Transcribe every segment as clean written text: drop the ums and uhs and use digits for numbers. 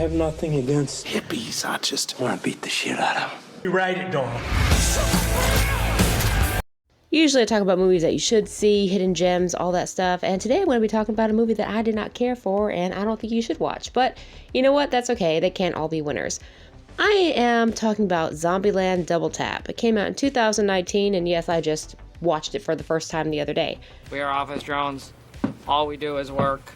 I have nothing against hippies. I just want to beat the shit out of them. You write it, dog. Usually I talk about movies that you should see, hidden gems, all that stuff. And today I'm going to be talking about a movie that I did not care for and I don't think you should watch. But you know what? That's okay. They can't all be winners. I am talking about Zombieland Double Tap. It came out in 2019 and yes, I just watched it for the first time the other day. We are office drones. All we do is work.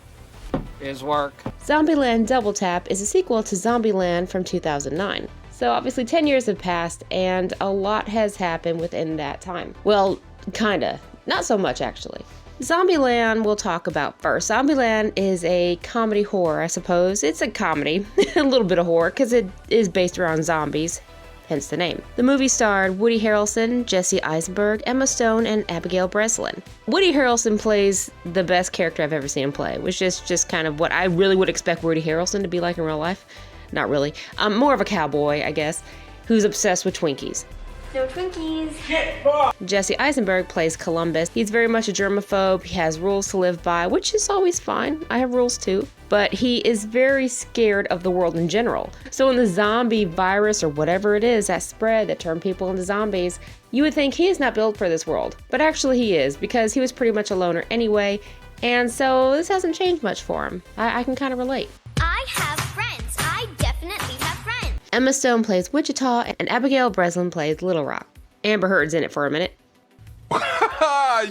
Zombieland Double Tap is a sequel to Zombieland from 2009. So obviously 10 years have passed and a lot has happened within that time. Well, kinda. Not so much actually. Zombieland we'll talk about first. Zombieland is a comedy horror, I suppose. It's a comedy, a little bit of horror, because it is based around zombies, hence the name. The movie starred Woody Harrelson, Jesse Eisenberg, Emma Stone, and Abigail Breslin. Woody Harrelson plays the best character I've ever seen him play, which is just kind of what I really would expect Woody Harrelson to be like in real life. Not really. More of a cowboy, I guess, who's obsessed with Twinkies. No Twinkies. Jesse Eisenberg plays Columbus. He's very much a germaphobe. He has rules to live by, which is always fine. I have rules too. But he is very scared of the world in general. So when the zombie virus or whatever it is that spread that turned people into zombies, you would think he is not built for this world. But actually he is, because he was pretty much a loner anyway. And so this hasn't changed much for him. I can kind of relate. I have friends. I definitely have friends. Emma Stone plays Wichita, and Abigail Breslin plays Little Rock. Amber Heard's in it for a minute.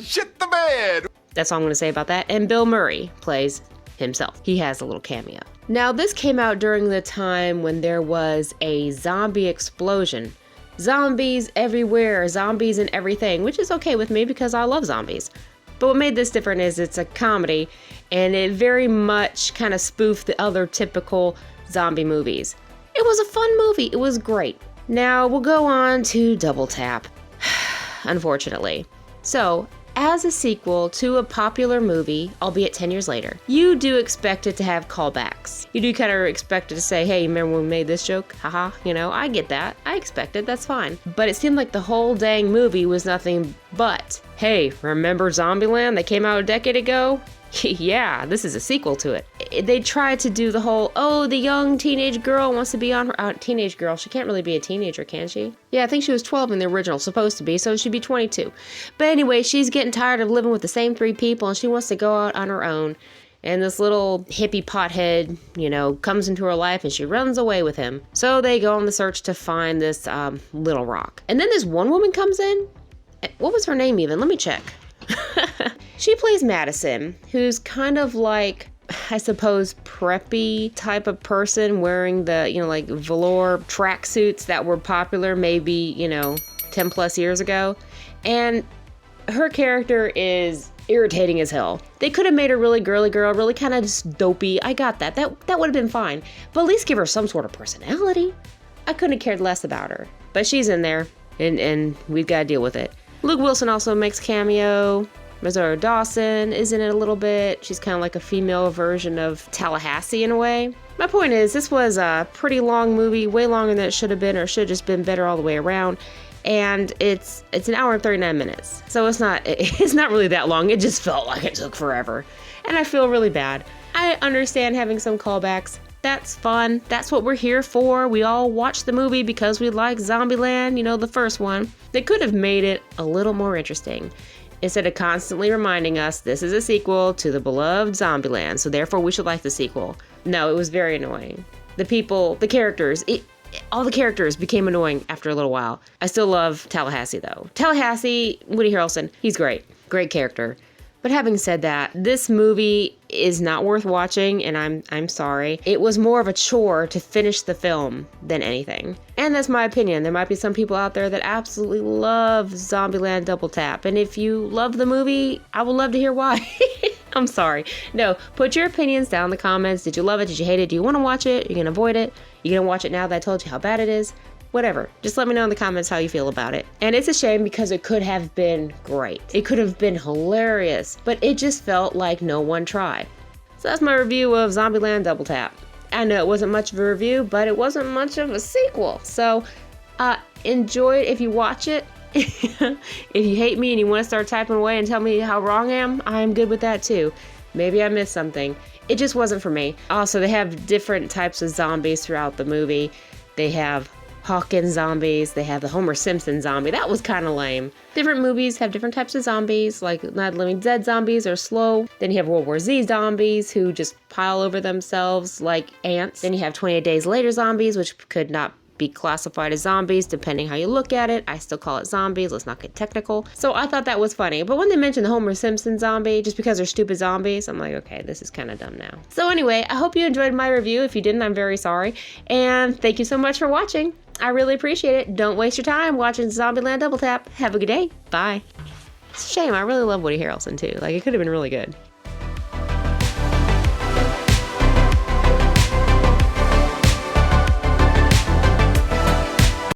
Shit the bed! That's all I'm going to say about that. And Bill Murray plays himself. He has a little cameo. Now, this came out during the time when there was a zombie explosion. Zombies everywhere, zombies in everything, which is okay with me because I love zombies. But what made this different is it's a comedy, and it very much kind of spoofed the other typical zombie movies. It was a fun movie. It was great. Now we'll go on to Double Tap, unfortunately. So, as a sequel to a popular movie, albeit 10 years later, you do expect it to have callbacks. You do kind of expect it to say, hey, remember when we made this joke? Haha, I get that. I expect it, that's fine. But it seemed like the whole dang movie was nothing but, hey, remember Zombieland that came out a decade ago? Yeah, this is a sequel to it. They tried to do the whole, oh, the young teenage girl wants to be on her... teenage girl, she can't really be a teenager, can she? Yeah, I think she was 12 in the original, supposed to be, so she'd be 22. But anyway, she's getting tired of living with the same three people, and she wants to go out on her own. And this little hippie pothead, comes into her life, and she runs away with him. So they go on the search to find this Little Rock. And then this one woman comes in. What was her name even? Let me check. She plays Madison, who's kind of like, I suppose, preppy type of person wearing the, like velour tracksuits that were popular maybe, 10 plus years ago. And her character is irritating as hell. They could have made her really girly girl, really kind of just dopey. I got that. That would have been fine. But at least give her some sort of personality. I couldn't have cared less about her. But she's in there, and we've got to deal with it. Luke Wilson also makes cameo. Rosario Dawson is in it a little bit. She's kind of like a female version of Tallahassee in a way. My point is, this was a pretty long movie, way longer than it should have been, or should have just been better all the way around. And it's an hour and 39 minutes. So it's not really that long. It just felt like it took forever. And I feel really bad. I understand having some callbacks. That's fun. That's what we're here for. We all watch the movie because we like Zombieland, the first one. They could have made it a little more interesting. Instead of constantly reminding us this is a sequel to the beloved Zombieland, so therefore we should like the sequel. No, it was very annoying. The people, the characters, all the characters became annoying after a little while. I still love Tallahassee though. Tallahassee, Woody Harrelson, he's great. Great character. But having said that, this movie is not worth watching, and I'm sorry. It was more of a chore to finish the film than anything. And that's my opinion. There might be some people out there that absolutely love Zombieland Double Tap. And if you love the movie, I would love to hear why. I'm sorry. No, put your opinions down in the comments. Did you love it? Did you hate it? Do you want to watch it? You're going to avoid it? You're going to watch it now that I told you how bad it is? Whatever. Just let me know in the comments how you feel about it. And it's a shame because it could have been great. It could have been hilarious, but it just felt like no one tried. So that's my review of Zombieland Double Tap. I know it wasn't much of a review, but it wasn't much of a sequel. So enjoy it if you watch it. If you hate me and you want to start typing away and tell me how wrong I am good with that too. Maybe I missed something. It just wasn't for me. Also, they have different types of zombies throughout the movie. They have Hawkins zombies. They have the Homer Simpson zombie. That was kind of lame. Different movies have different types of zombies, like Night of the Living Dead zombies are slow. Then you have World War Z zombies who just pile over themselves like ants. Then you have 28 Days Later zombies, which could not be classified as zombies depending how you look at it. I still call it zombies. Let's not get technical. So I thought that was funny. But when they mentioned the Homer Simpson zombie, just because they're stupid zombies, I'm like, okay, this is kind of dumb now. So anyway, I hope you enjoyed my review. If you didn't, I'm very sorry. And thank you so much for watching. I really appreciate it. Don't waste your time watching Zombieland Double Tap. Have a good day. Bye. It's a shame. I really love Woody Harrelson too. Like, it could have been really good.